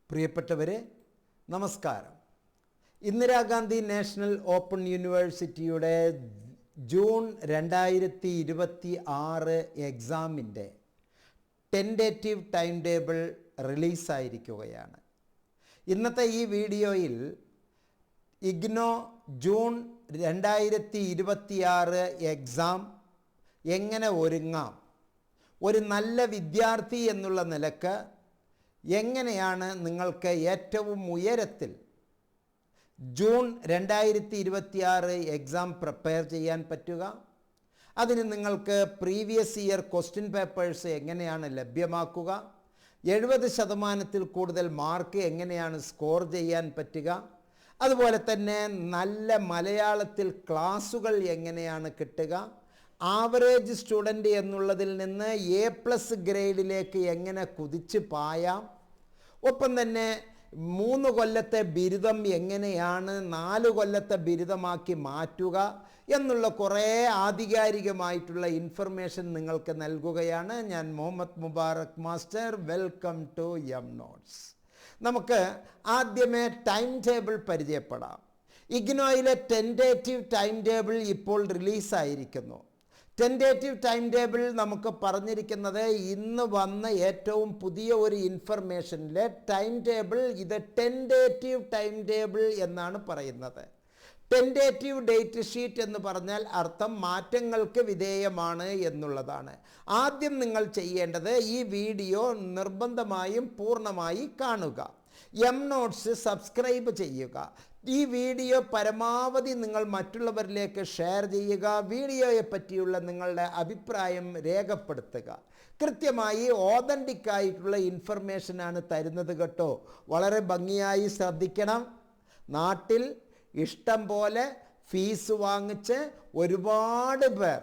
പ്രിയപ്പെട്ടവരെ, നമസ്കാരം. Indira Gandhi national open യൂണിവേഴ്സിറ്റിയുടെ ജൂൺ 2026 എക്സാമിൻ്റെ ടെൻറ്റേറ്റീവ് ടൈം ടേബിൾ റിലീസായിരിക്കുകയാണ്. ഇന്നത്തെ ഈ വീഡിയോയിൽ ഇഗ്നോ ജൂൺ 2026 എക്സാം എങ്ങനെ ഒരുങ്ങാം, ഒരു നല്ല വിദ്യാർത്ഥി എന്നുള്ള നിലക്ക് എങ്ങനെയാണ് നിങ്ങൾക്ക് ഏറ്റവും ഉയരത്തിൽ ജൂൺ 2026 എക്സാം പ്രിപ്പയർ ചെയ്യാൻ പറ്റുക, അതിന് നിങ്ങൾക്ക് പ്രീവിയസ് ഇയർ ക്വസ്റ്റ്യൻ പേപ്പേഴ്സ് എങ്ങനെയാണ് ലഭ്യമാക്കുക, 70% കൂടുതൽ മാർക്ക് എങ്ങനെയാണ് സ്കോർ ചെയ്യാൻ പറ്റുക, അതുപോലെ തന്നെ നല്ല മലയാളത്തിൽ ക്ലാസുകൾ എങ്ങനെയാണ് കിട്ടുക, ആവറേജ് സ്റ്റുഡൻ്റ് എന്നുള്ളതിൽ നിന്ന് A+ ഗ്രേഡിലേക്ക് എങ്ങനെ കുതിച്ച് പായാം, ഒപ്പം തന്നെ 3 കൊല്ലത്തെ ബിരുദം എങ്ങനെയാണ് 4 കൊല്ലത്തെ ബിരുദമാക്കി മാറ്റുക എന്നുള്ള കുറേ ആധികാരികമായിട്ടുള്ള ഇൻഫർമേഷൻ നിങ്ങൾക്ക് നൽകുകയാണ് ഞാൻ, Muhammad Mubarak master. Welcome to M notes. നമുക്ക് ആദ്യമേ ടൈം ടേബിൾ പരിചയപ്പെടാം. ഇഗ്നോയിലെ ടെൻറ്റേറ്റീവ് ടൈം ടേബിൾ ഇപ്പോൾ റിലീസായിരിക്കുന്നു. ടെൻറ്റേറ്റീവ് ടൈം ടേബിൾ നമുക്ക് പറഞ്ഞിരിക്കുന്നത് ഇന്ന് വന്ന ഏറ്റവും പുതിയ ഒരു ഇൻഫർമേഷനിലെ ടൈം ടേബിൾ, ഇത് ടെൻറ്റേറ്റീവ് ടൈം ടേബിൾ എന്നാണ് പറയുന്നത്. ടെൻറ്റേറ്റീവ് ഡേറ്റ് ഷീറ്റ് എന്ന് പറഞ്ഞാൽ അർത്ഥം മാറ്റങ്ങൾക്ക് വിധേയമാണ് എന്നുള്ളതാണ്. ആദ്യം നിങ്ങൾ ചെയ്യേണ്ടത് ഈ വീഡിയോ നിർബന്ധമായും പൂർണ്ണമായി കാണുക, എം നോട്ട്സ് സബ്സ്ക്രൈബ് ചെയ്യുക, ഈ വീഡിയോ പരമാവധി നിങ്ങൾ മറ്റുള്ളവരിലേക്ക് ഷെയർ ചെയ്യുക, വീഡിയോയെ പറ്റിയുള്ള നിങ്ങളുടെ അഭിപ്രായം രേഖപ്പെടുത്തുക. കൃത്യമായി ഓതൻറ്റിക് ആയിട്ടുള്ള ഇൻഫർമേഷനാണ് തരുന്നത് കേട്ടോ. വളരെ ഭംഗിയായി ശ്രദ്ധിക്കണം. നാട്ടിൽ ഇഷ്ടം പോലെ ഫീസ് വാങ്ങിച്ച് ഒരുപാട് പേർ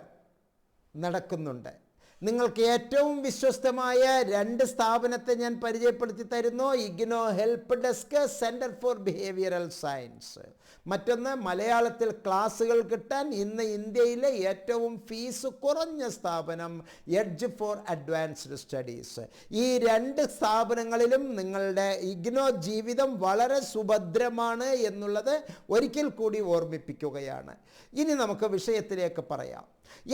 നടക്കുന്നുണ്ട്. നിങ്ങൾക്ക് ഏറ്റവും വിശ്വസ്തമായ 2 സ്ഥാപനത്തെ ഞാൻ പരിചയപ്പെടുത്തി തരുന്നു. IGNOU help desk, centre for behavioural science. മറ്റൊന്ന്, മലയാളത്തിൽ ക്ലാസ്സുകൾ കിട്ടാൻ ഇന്ന് ഇന്ത്യയിലെ ഏറ്റവും ഫീസ് കുറഞ്ഞ സ്ഥാപനം എഡ്ജ് ഫോർ അഡ്വാൻസ്ഡ് സ്റ്റഡീസ്. ഈ 2 സ്ഥാപനങ്ങളിലും നിങ്ങളുടെ ഇഗ്നോ ജീവിതം വളരെ സുഭദ്രമാണ് എന്നുള്ളത് ഒരിക്കൽ കൂടി ഓർമ്മിപ്പിക്കുകയാണ്. ഇനി നമുക്ക് വിഷയത്തിലേക്ക് പറയാം.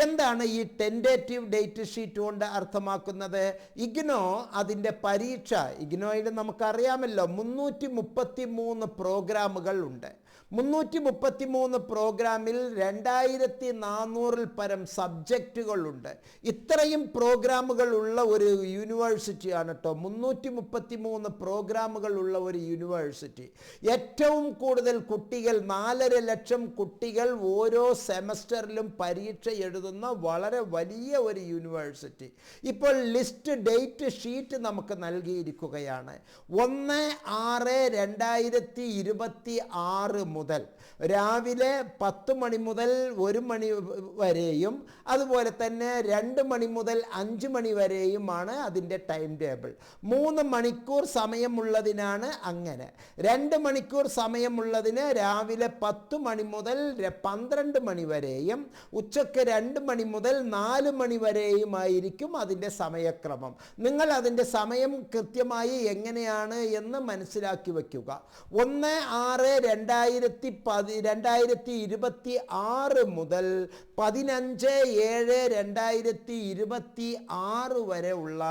എന്താണ് ഈ ടെൻറ്റേറ്റീവ് ഡേറ്റ് ഷീറ്റ് കൊണ്ട് അർത്ഥമാക്കുന്നത്? ഇഗ്നോ അതിൻ്റെ പരീക്ഷ, ഇഗ്നോയിൽ നമുക്കറിയാമല്ലോ 333 പ്രോഗ്രാമുകൾ ഉണ്ട്. 333 പ്രോഗ്രാമിൽ 2400 പരം സബ്ജക്റ്റുകളുണ്ട്. ഇത്രയും പ്രോഗ്രാമുകൾ ഉള്ള ഒരു യൂണിവേഴ്സിറ്റിയാണ് കേട്ടോ 333 പ്രോഗ്രാമുകൾ ഉള്ള ഒരു യൂണിവേഴ്സിറ്റി. ഏറ്റവും കൂടുതൽ കുട്ടികൾ, 4.5 ലക്ഷം കുട്ടികൾ ഓരോ സെമസ്റ്ററിലും പരീക്ഷ എഴുതുന്ന വളരെ വലിയ ഒരു യൂണിവേഴ്സിറ്റി. ഇപ്പോൾ ലിസ്റ്റ് ഡേറ്റ് ഷീറ്റ് നമുക്ക് നൽകിയിരിക്കുകയാണ്. 1/6/2026 മുതൽ രാവിലെ 10 മണി മുതൽ 1 മണി വരെയും അതുപോലെ തന്നെ 2 മണി മുതൽ 5 മണി വരെയുമാണ് അതിൻ്റെ ടൈം ടേബിൾ. 3 മണിക്കൂർ സമയമുള്ളതിനാണ് അങ്ങനെ. 2 മണിക്കൂർ സമയമുള്ളതിന് രാവിലെ 10 മണി മുതൽ 12 മണി വരെയും ഉച്ചയ്ക്ക് 2 മണി മുതൽ 4 മണി വരെയുമായിരിക്കും അതിൻ്റെ സമയക്രമം. നിങ്ങൾ അതിൻ്റെ സമയം കൃത്യമായി എങ്ങനെയാണ് എന്ന് മനസ്സിലാക്കി വയ്ക്കുക. 1/6/2026 മുതൽ 15/7/2026 വരെ ഉള്ള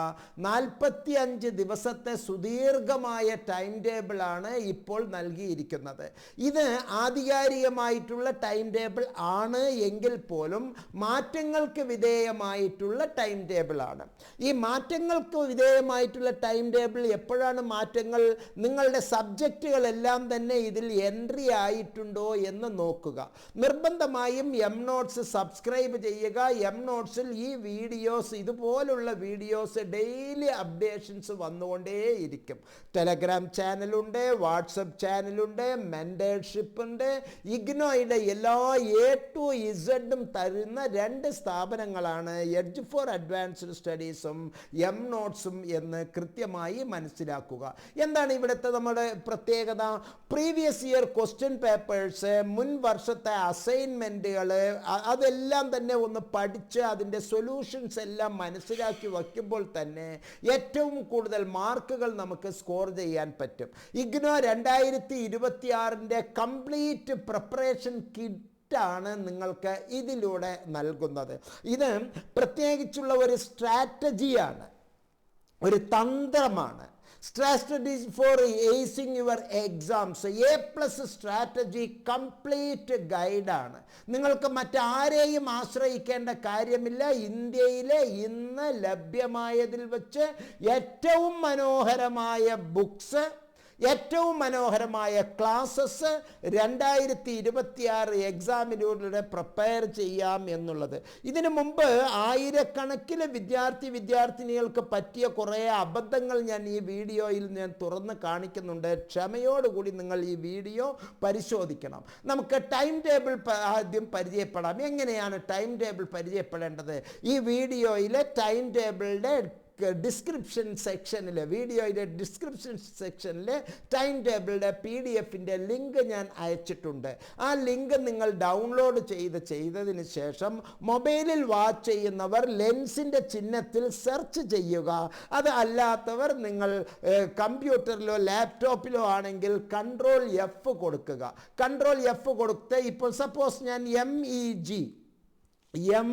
45 ദിവസത്തെ സുദീർഘമായ ടൈം ടേബിളാണ് ഇപ്പോൾ നൽകിയിരിക്കുന്നത്. ഇത് ആധികാരികമായിട്ടുള്ള ടൈം ടേബിൾ ആണ് എങ്കിൽ പോലും മാറ്റങ്ങൾക്ക് വിധേയമായിട്ടുള്ള ടൈം ടേബിളാണ്. ഈ മാറ്റങ്ങൾക്ക് വിധേയമായിട്ടുള്ള ടൈം ടേബിൾ എപ്പോഴാണ് മാറ്റങ്ങൾ? നിങ്ങളുടെ സബ്ജക്റ്റുകളെല്ലാം തന്നെ ഇതിൽ എൻട്രി ആയിട്ടുണ്ടോ എന്ന് നോക്കുക. നിർബന്ധമായും എം നോട്ട്സ് സബ്സ്ക്രൈബ് ചെയ്യുക. എം നോട്ട്സിൽ ഈ വീഡിയോസ്, ഇതുപോലുള്ള വീഡിയോസ് ഡെയിലി അപ്ഡേഷൻസ് വന്നുകൊണ്ടേയിരിക്കും. ടെലഗ്രാം ചാനലുണ്ട്, വാട്സപ്പ് ചാനലുണ്ട്, മെൻറ്റർഷിപ്പ് ഉണ്ട്. ഇഗ്നോയുടെ എല്ലാ A to Z തരുന്ന രണ്ട് സ്ഥാപനങ്ങളാണ് എഡ്ജ് ഫോർ അഡ്വാൻസ്ഡ് സ്റ്റഡീസും എം നോട്ട്സും എന്ന് കൃത്യമായി മനസ്സിലാക്കുക. എന്താണ് ഇവിടുത്തെ നമ്മുടെ പ്രത്യേകത? പ്രീവിയസ് ഇയർ ക്വസ്റ്റ്യൻ പേപ്പേഴ്സ്, മുൻ വർഷത്തെ അസൈൻമെൻറ്റുകൾ, അതെല്ലാം തന്നെ ഒന്ന് പഠിച്ച് അതിൻ്റെ സൊല്യൂഷൻസ് എല്ലാം മനസ്സിലാക്കി വയ്ക്കുമ്പോൾ തന്നെ ഏറ്റവും കൂടുതൽ മാർക്കുകൾ നമുക്ക് സ്കോർ ചെയ്യാൻ പറ്റും. ഇഗ്നോ 2026 കംപ്ലീറ്റ് പ്രിപ്പറേഷൻ കിറ്റാണ് നിങ്ങൾക്ക് ഇതിലൂടെ നൽകുന്നത്. ഇത് പ്രത്യേകിച്ചുള്ള ഒരു സ്ട്രാറ്റജിയാണ്, ഒരു തന്ത്രമാണ്. Strategy for acing your exams, A+ strategy complete ഗൈഡാണ്. നിങ്ങൾക്ക് മറ്റാരെയും ആശ്രയിക്കേണ്ട കാര്യമില്ല. ഇന്ത്യയിലെ ഇന്ന് ലഭ്യമായതിൽ വെച്ച് ഏറ്റവും മനോഹരമായ ബുക്സ്, ഏറ്റവും മനോഹരമായ ക്ലാസ്സസ് 2026 എക്സാമിലൂടെ പ്രിപ്പയർ ചെയ്യാം എന്നുള്ളത്. ഇതിനു മുമ്പ് ആയിരക്കണക്കിന് വിദ്യാർത്ഥിനികൾക്ക് പറ്റിയ കുറേ അബദ്ധങ്ങൾ ഞാൻ ഈ വീഡിയോയിൽ തുറന്ന് കാണിക്കുന്നുണ്ട്. ക്ഷമയോടുകൂടി നിങ്ങൾ ഈ വീഡിയോ പരിശോധിക്കണം. നമുക്ക് ടൈം ടേബിൾ ആദ്യം പരിചയപ്പെടാം. എങ്ങനെയാണ് ടൈം ടേബിൾ പരിചയപ്പെടേണ്ടത്? ഈ വീഡിയോയിലെ ടൈം ടേബിളിൻ്റെ ഡിസ്ക്രിപ്ഷൻ സെക്ഷനിൽ, വീഡിയോയുടെ ഡിസ്ക്രിപ്ഷൻ സെക്ഷനിൽ ടൈം ടേബിളിൻ്റെ PDF-ൻ്റെ ലിങ്ക് ഞാൻ അയച്ചിട്ടുണ്ട്. ആ ലിങ്ക് നിങ്ങൾ ഡൗൺലോഡ് ചെയ്തതിന് ശേഷം മൊബൈലിൽ വാച്ച് ചെയ്യുന്നവർ ലെൻസിൻ്റെ ചിഹ്നത്തിൽ സെർച്ച് ചെയ്യുക. അത് അല്ലാത്തവർ നിങ്ങൾ കമ്പ്യൂട്ടറിലോ ലാപ്ടോപ്പിലോ ആണെങ്കിൽ Ctrl+F കൊടുക്കുക. Ctrl+F കൊടുത്ത് ഇപ്പോൾ സപ്പോസ് ഞാൻ MEG01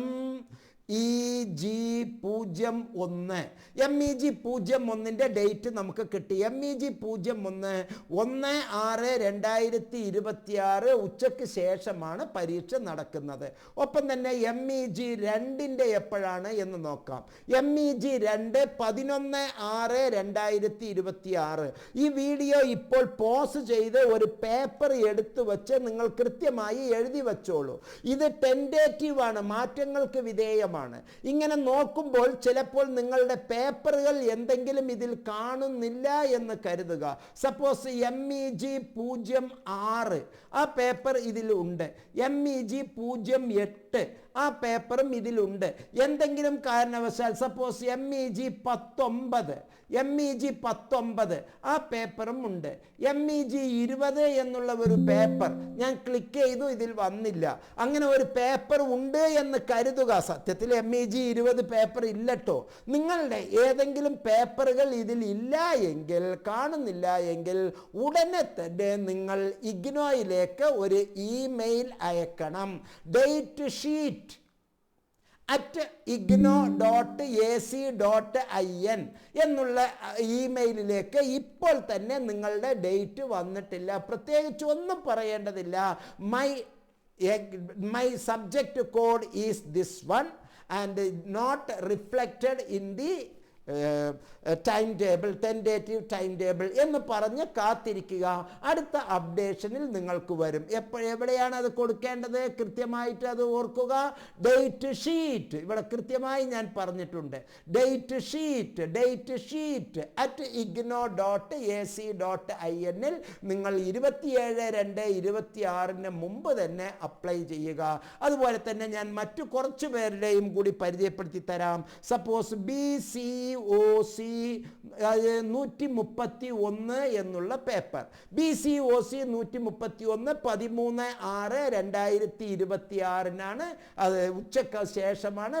ഡേറ്റ് നമുക്ക് കിട്ടി. MEG01 1/6/2026 ഉച്ചയ്ക്ക് ശേഷമാണ് പരീക്ഷ നടക്കുന്നത്. ഒപ്പം തന്നെ MEG2 എപ്പോഴാണ് എന്ന് നോക്കാം. MEG2 11/6/2026. ഈ വീഡിയോ ഇപ്പോൾ പോസ് ചെയ്ത് ഒരു പേപ്പർ എടുത്തു വച്ച് നിങ്ങൾ കൃത്യമായി എഴുതി വച്ചോളൂ. ഇത് ടെൻറ്റേറ്റീവ് ആണ്, മാറ്റങ്ങൾക്ക് വിധേയമാണ്. ഇങ്ങനെ നോക്കുമ്പോൾ ചിലപ്പോൾ നിങ്ങളുടെ പേപ്പറുകൾ എന്തെങ്കിലും ഇതിൽ കാണുന്നില്ല എന്ന് കരുതുക. സപ്പോസ് MEG06 ആ പേപ്പർ ഇതിലുണ്ട്. MEG08 ആ പേപ്പറും ഇതിലുണ്ട്. എന്തെങ്കിലും കാരണവശാൽ സപ്പോസ് MEG19 ആ പേപ്പറും ഉണ്ട്. MEG20 എന്നുള്ള ഒരു പേപ്പർ ഞാൻ ക്ലിക്ക് ചെയ്തു, ഇതിൽ വന്നില്ല. അങ്ങനെ ഒരു പേപ്പർ ഉണ്ട് എന്ന് കരുതുക. സത്യത്തിൽ MEG20 പേപ്പർ ഇല്ലട്ടോ. നിങ്ങളുടെ ഏതെങ്കിലും പേപ്പറുകൾ ഇതിൽ ഇല്ല എങ്കിൽ, കാണുന്നില്ല എങ്കിൽ ഉടനെ തന്നെ നിങ്ങൾ ഇഗ്നോയിലേക്ക് ഒരു ഇമെയിൽ അയക്കണം. ഡേറ്റ് ഷീറ്റ് @igno.ac.in എന്നുള്ള ഇമെയിലിലേക്ക് ഇപ്പോൾ തന്നെ നിങ്ങളുടെ ഡേറ്റ് വന്നിട്ടില്ല. പ്രത്യേകിച്ച് ഒന്നും പറയേണ്ടതില്ല. My subject code is this one and not reflected in the time table, tentative time table എന്ന് പറഞ്ഞ് കാത്തിരിക്കുക. അടുത്ത അപ്ഡേഷനിൽ നിങ്ങൾക്ക് വരും. എവിടെയാണ് അത് കൊടുക്കേണ്ടത്? കൃത്യമായിട്ട് അത് ഓർക്കുക. ഡേറ്റ് ഷീറ്റ് ഇവിടെ കൃത്യമായി ഞാൻ പറഞ്ഞിട്ടുണ്ട്. ഡേറ്റ് ഷീറ്റ് @igno.ac.in നിങ്ങൾ 27/2/26 മുമ്പ് തന്നെ അപ്ലൈ ചെയ്യുക. അതുപോലെ തന്നെ ഞാൻ മറ്റു കുറച്ച് പേരുടെയും കൂടി പരിചയപ്പെടുത്തി തരാം. സപ്പോസ് BCOC 131 എന്നുള്ള പേപ്പർ, BCOC 131 13/6/2026 അത് ഉച്ചയ്ക്ക് ശേഷമാണ്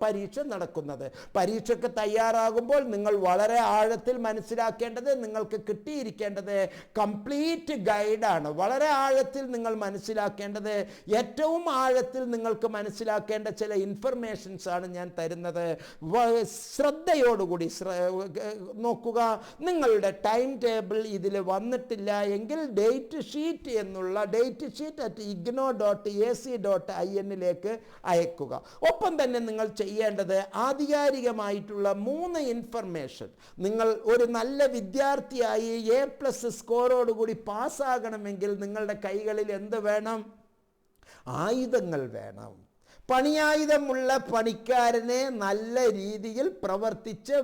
പരീക്ഷ നടക്കുന്നത്. പരീക്ഷയ്ക്ക് തയ്യാറാകുമ്പോൾ നിങ്ങൾ വളരെ ആഴത്തിൽ മനസ്സിലാക്കേണ്ടത്, നിങ്ങൾക്ക് കിട്ടിയിരിക്കേണ്ടത് കംപ്ലീറ്റ് ഗൈഡാണ്. വളരെ ആഴത്തിൽ നിങ്ങൾ മനസ്സിലാക്കേണ്ടത്, ഏറ്റവും ആഴത്തിൽ നിങ്ങൾക്ക് മനസ്സിലാക്കേണ്ട ചില ഇൻഫർമേഷൻസ് ആണ് ഞാൻ തരുന്നത്. ശ്രദ്ധയോടുകൂടി നോക്കുക. നിങ്ങളുടെ ടൈം ടേബിൾ ഇതിൽ വന്നിട്ടില്ല എങ്കിൽ ഡേറ്റ് ഷീറ്റ് @igno.ac.in അയക്കുക. ഒപ്പം തന്നെ നിങ്ങൾ ചെയ്യേണ്ടത് ആധികാരികമായിട്ടുള്ള 3 ഇൻഫർമേഷൻ. നിങ്ങൾ ഒരു നല്ല വിദ്യാർത്ഥിയായി A+ സ്കോറോടുകൂടി പാസ്സാകണമെങ്കിൽ നിങ്ങളുടെ കൈകളിൽ എന്ത് വേണം? ആയുധങ്ങൾ വേണം. പണിയായുധമുള്ള പണിക്കാരനെ നല്ല രീതിയിൽ പ്രവർത്തിച്ച്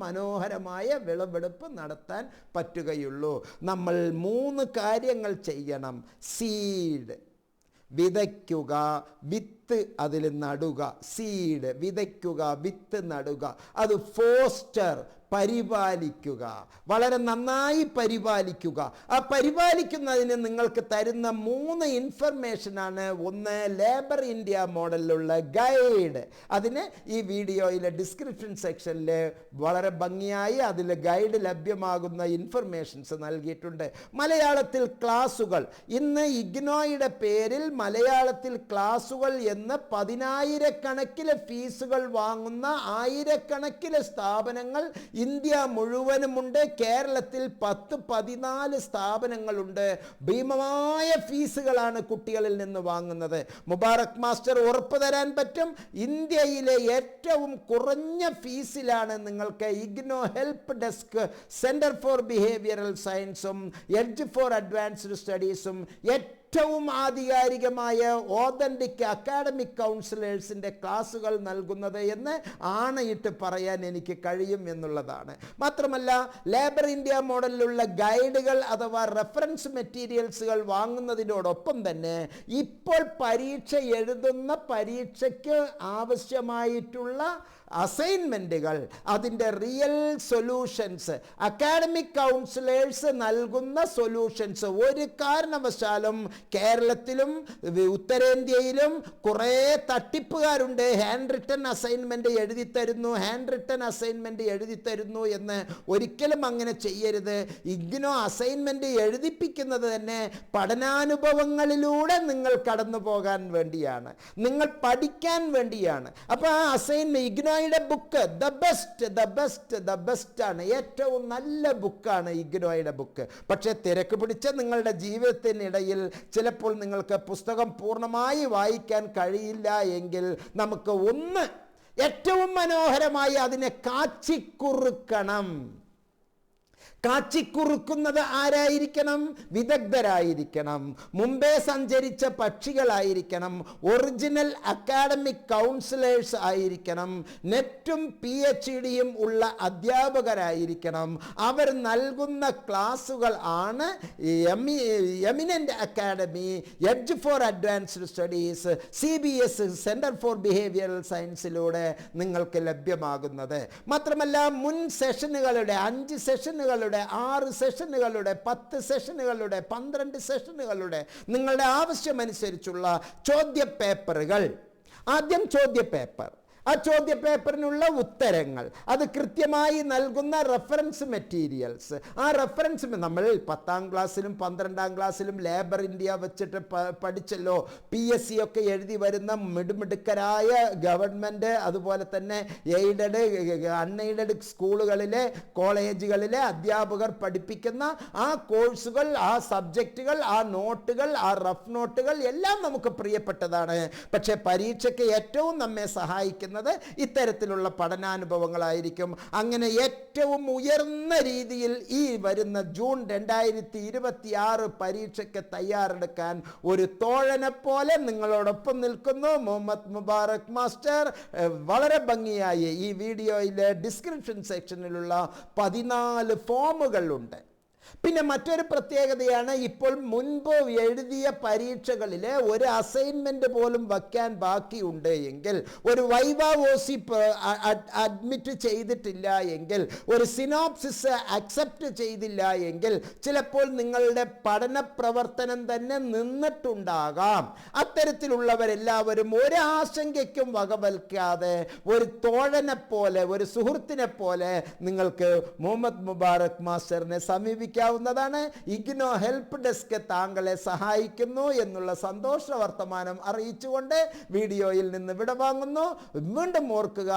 മനോഹരമായ വിളവെടുപ്പ് നടത്താൻ പറ്റുകയുള്ളൂ. നമ്മൾ 3 കാര്യങ്ങൾ ചെയ്യണം. സീഡ് വിതയ്ക്കുക, വിത്ത് വിത്ത് അതിൽ നടുക, സീഡ് വിതയ്ക്കുക, വിത്ത് നടുക, അത് ഫോസ്റ്റർ പരിപാലിക്കുക, വളരെ നന്നായി പരിപാലിക്കുക. ആ പരിപാലിക്കുന്നതിന് നിങ്ങൾക്ക് തരുന്ന 3 ഇൻഫർമേഷനാണ്. ഒന്ന്, ലേബർ ഇന്ത്യ മോഡലിലുള്ള ഗൈഡ്. അതിന് ഈ വീഡിയോയിലെ ഡിസ്ക്രിപ്ഷൻ സെക്ഷനിൽ വളരെ ഭംഗിയായി അതിൽ ഗൈഡ് ലഭ്യമാകുന്ന ഇൻഫർമേഷൻസ് നൽകിയിട്ടുണ്ട്. മലയാളത്തിൽ ക്ലാസുകൾ, ഇന്ന് ഇഗ്നോയുടെ പേരിൽ മലയാളത്തിൽ ക്ലാസുകൾ എന്ന് 10,000 ഫീസുകൾ വാങ്ങുന്ന 1000 സ്ഥാപനങ്ങൾ ഇന്ത്യ മുഴുവനുമുണ്ട്. കേരളത്തിൽ 10-14 സ്ഥാപനങ്ങളുണ്ട്. ഭീമമായ ഫീസുകളാണ് കുട്ടികളിൽ നിന്ന് വാങ്ങുന്നത്. മുബാറക് മാസ്റ്റർ ഉറപ്പ് തരാൻ പറ്റും, ഇന്ത്യയിലെ ഏറ്റവും കുറഞ്ഞ ഫീസിലാണ് നിങ്ങൾക്ക് IGNOU help desk, centre for behavioural സയൻസും എഡ്ജ് ഫോർ അഡ്വാൻസ്ഡ് സ്റ്റഡീസും ഏറ്റവും ആധികാരികമായ ഓതന്റിക് അക്കാഡമിക് കൗൺസിലേഴ്സിൻ്റെ ക്ലാസുകൾ നൽകുന്നത് എന്ന് ആണയിട്ട് പറയാൻ എനിക്ക് കഴിയും എന്നുള്ളതാണ്. മാത്രമല്ല, ലേബർ ഇന്ത്യ മോഡലിലുള്ള ഗൈഡുകൾ അഥവാ റെഫറൻസ് മെറ്റീരിയൽസുകൾ വാങ്ങുന്നതിനോടൊപ്പം തന്നെ ഇപ്പോൾ പരീക്ഷ എഴുതുന്ന പരീക്ഷയ്ക്ക് ആവശ്യമായിട്ടുള്ള അസൈൻമെൻറ്റുകൾ, അതിൻ്റെ റിയൽ സൊല്യൂഷൻസ്, അക്കാഡമിക് കൗൺസിലേഴ്സ് നൽകുന്ന സൊല്യൂഷൻസ്. ഒരു കാരണവശാലും കേരളത്തിലും ഉത്തരേന്ത്യയിലും കുറേ തട്ടിപ്പുകാരുണ്ട്. ഹാൻഡ് റിട്ടൺ അസൈൻമെൻറ്റ് എഴുതി തരുന്നു എന്ന് ഒരിക്കലും അങ്ങനെ ചെയ്യരുത്. ഇഗ്നോ അസൈൻമെൻറ്റ് എഴുതിപ്പിക്കുന്നത് തന്നെ പഠനാനുഭവങ്ങളിലൂടെ നിങ്ങൾ കടന്നു പോകാൻ വേണ്ടിയാണ്, നിങ്ങൾ പഠിക്കാൻ വേണ്ടിയാണ്. അപ്പോൾ ആ അസൈൻമെൻറ്റ് ഇഗ്നോയുടെ ബുക്ക് ദ ബെസ്റ്റ് ആണ്, ഏറ്റവും നല്ല ബുക്കാണ് ഇഗ്നോയുടെ ബുക്ക്. പക്ഷേ തിരക്ക് പിടിച്ച നിങ്ങളുടെ ജീവിതത്തിനിടയിൽ ചിലപ്പോൾ നിങ്ങൾക്ക് പുസ്തകം പൂർണ്ണമായി വായിക്കാൻ കഴിയില്ല എങ്കിൽ നമുക്ക് ഏറ്റവും മനോഹരമായി അതിനെ കാച്ചിക്കുറുക്കണം. കാച്ചിക്കുറുക്കുന്നത് ആരായിരിക്കണം? വിദഗ്ധരായിരിക്കണം, മുമ്പേ സഞ്ചരിച്ച പക്ഷികളായിരിക്കണം, ഒറിജിനൽ അക്കാഡമിക് കൗൺസിലേഴ്സ് ആയിരിക്കണം, നെറ്റും PhD ഉള്ള അധ്യാപകരായിരിക്കണം. അവർ നൽകുന്ന ക്ലാസുകൾ ആണ് eminent academy, edge for advanced studies, CBS centre for behavioural സയൻസിലൂടെ നിങ്ങൾക്ക് ലഭ്യമാകുന്നത്. മാത്രമല്ല, മുൻ സെഷനുകളുടെ 5 സെഷനുകളുടെ 6 സെഷനുകളുടെ 10 സെഷനുകളുടെ 12 സെഷനുകളുടെ നിങ്ങളുടെ ആവശ്യമനുസരിച്ചുള്ള ചോദ്യപേപ്പറുകൾ, ആദ്യം ചോദ്യപേപ്പർ, ആ ചോദ്യപേപ്പറിനുള്ള ഉത്തരങ്ങൾ, അത് കൃത്യമായി നൽകുന്ന റെഫറൻസ് മെറ്റീരിയൽസ്. ആ റെഫറൻസ് നമ്മൾ 10ാം ക്ലാസ്സിലും 12ാം ക്ലാസ്സിലും ലേബർ ഇന്ത്യ വെച്ചിട്ട് പഠിച്ചല്ലോ. PSC ഒക്കെ എഴുതി വരുന്ന മിടുമിടുക്കരായ ഗവൺമെൻറ്, അതുപോലെ തന്നെ എയ്ഡഡ് അൺഎയ്ഡഡ് സ്കൂളുകളിലെ കോളേജുകളിലെ അധ്യാപകർ പഠിപ്പിക്കുന്ന ആ കോഴ്സുകൾ, ആ സബ്ജക്റ്റുകൾ, ആ നോട്ടുകൾ, ആ റഫ് നോട്ടുകൾ എല്ലാം നമുക്ക് പ്രിയപ്പെട്ടതാണ്. പക്ഷേ പരീക്ഷയ്ക്ക് ഏറ്റവും നമ്മെ സഹായിക്കുന്നത് ഇത്തരത്തിലുള്ള പഠനാനുഭവങ്ങളായിരിക്കും. അങ്ങനെ ഏറ്റവും ഉയർന്ന രീതിയിൽ ഈ വരുന്ന ജൂൺ 2026 പരീക്ഷയ്ക്ക് തയ്യാറെടുക്കാൻ ഒരു തോഴനെ പോലെ നിങ്ങളോടൊപ്പം നിൽക്കുന്നു മുഹമ്മദ് മുബാറക് മാസ്റ്റർ. വളരെ ഭംഗിയായി ഈ വീഡിയോയിലെ ഡിസ്ക്രിപ്ഷൻ സെക്ഷനിലുള്ള 14 ഫോമുകളുണ്ട്. പിന്നെ മറ്റൊരു പ്രത്യേകതയാണ്, ഇപ്പോൾ മുൻപ് എഴുതിയ പരീക്ഷകളിൽ ഒരു അസൈൻമെൻറ്റ് പോലും വയ്ക്കാൻ ബാക്കിയുണ്ട് എങ്കിൽ, ഒരു വൈവ ഓസി അഡ്മിറ്റ് ചെയ്തിട്ടില്ല എങ്കിൽ, ഒരു സിനോപ്സിസ് അക്സെപ്റ്റ് ചെയ്തില്ല എങ്കിൽ ചിലപ്പോൾ നിങ്ങളുടെ പഠന പ്രവർത്തനം തന്നെ നിന്നിട്ടുണ്ടാകാം. അത്തരത്തിലുള്ളവരെല്ലാവരും ഒരു ആശങ്കയ്ക്കും വകവൽക്കാതെ ഒരു തോഴനെ പോലെ, ഒരു സുഹൃത്തിനെ പോലെ നിങ്ങൾക്ക് മുഹമ്മദ് മുബാറക് മാസ്റ്ററിനെ സമീപിക്കാം. ഇഗ്നോ ഹെൽപ്പ് ഡെസ്ക് താങ്കളെ സഹായിക്കുന്നു എന്നുള്ള സന്തോഷ വർത്തമാനം അറിയിച്ചുകൊണ്ട് വീഡിയോയിൽ നിന്ന് വിടവാങ്ങുന്നു. വീണ്ടും ഓർക്കുക,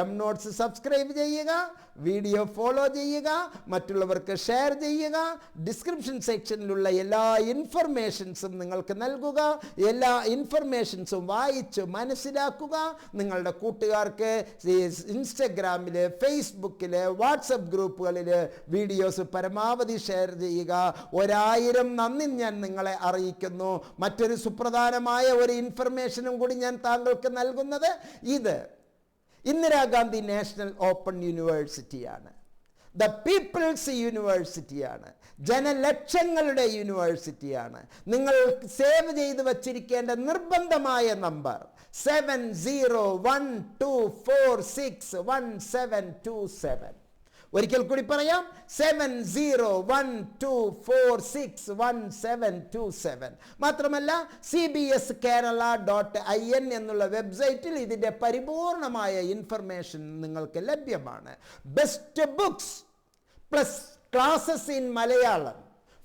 എം നോട്ട്സ് സബ്സ്ക്രൈബ് ചെയ്യുക, വീഡിയോ ഫോളോ ചെയ്യുക, മറ്റുള്ളവർക്ക് ഷെയർ ചെയ്യുക, ഡിസ്ക്രിപ്ഷൻ സെക്ഷനിലുള്ള എല്ലാ ഇൻഫർമേഷൻസും നിങ്ങൾക്ക് നൽകുക, എല്ലാ ഇൻഫർമേഷൻസും വായിച്ച് മനസ്സിലാക്കുക. നിങ്ങളുടെ കൂട്ടുകാർക്ക് ഇൻസ്റ്റഗ്രാമിൽ, ഫേസ്ബുക്കിൽ, വാട്സപ്പ് ഗ്രൂപ്പുകളിൽ വീഡിയോസ് പരമാവധി ഷെയർ ചെയ്യുക. 1000 നന്ദി ഞാൻ നിങ്ങളെ അറിയിക്കുന്നു. മറ്റൊരു സുപ്രധാനമായ ഒരു ഇൻഫർമേഷനും കൂടി ഞാൻ താങ്കൾക്ക് നൽകുന്നത്, ഇത് ഇന്ദിരാഗാന്ധി നാഷണൽ ഓപ്പൺ യൂണിവേഴ്സിറ്റിയാണ്. ദ പീപ്പിൾസ് യൂണിവേഴ്സിറ്റിയാണ്, ജനലക്ഷങ്ങളുടെ യൂണിവേഴ്സിറ്റിയാണ്. നിങ്ങൾ സേവ് ചെയ്ത് വച്ചിരിക്കേണ്ട നിർബന്ധമായ നമ്പർ 7012461727. ഒരിക്കൽ കൂടി പറയാം, 7012461727. മാത്രമല്ല cbskerala.in എന്നുള്ള വെബ്സൈറ്റിൽ ഇതിൻ്റെ പരിപൂർണമായ ഇൻഫർമേഷൻ നിങ്ങൾക്ക് ലഭ്യമാണ്. Best books plus classes in Malayalam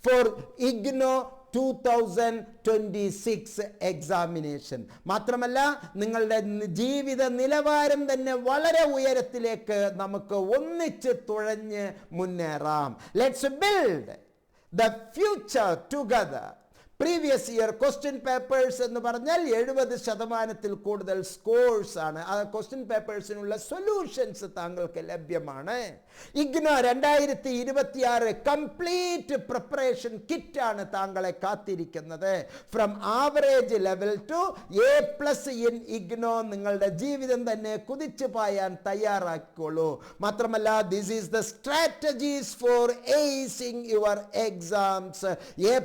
for IGNOU 2026 examination. മാത്രമല്ല നിങ്ങളുടെ ജീവിത നിലവാരം തന്നെ വളരെ ഉയരത്തിലേക്ക് നമുക്ക് ഒന്നിച്ച് തുഴഞ്ഞ് മുന്നേറാം. Let's build the future together. Previous year question papers എന്ന് പറഞ്ഞാൽ 70% കൂടുതൽ സ്കോഴ്സ് ആണ്. ആ ക്വസ്റ്റ്യൻ പേപ്പേഴ്സിനുള്ള സൊല്യൂഷൻസ് താങ്കൾക്ക് ലഭ്യമാണ്. IGNOU 2026 കംപ്ലീറ്റ് പ്രിപ്പറേഷൻ കിറ്റാണ് താങ്കളെ കാത്തിരിക്കുന്നത്. From average level to A+ in IGNOU. നിങ്ങളുടെ ജീവിതം തന്നെ കുതിച്ചു പായാൻ തയ്യാറാക്കിക്കോളൂ. മാത്രമല്ല this is the strategies for acing your exams. A+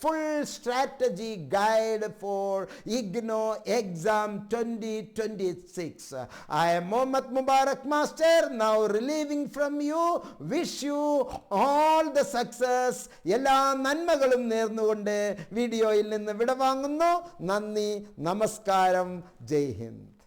full strategy guide for IGNOU exam 2026. I am Mohammad Mubarak Master, now relieving from you. Wish you all the success. എല്ലാ നന്മകളും നേർന്നുകൊണ്ട് വീഡിയോയിൽ നിന്ന് വിടവാങ്ങുന്നു. നന്ദി, നമസ്കാരം, ജയ് ഹിന്ദ്.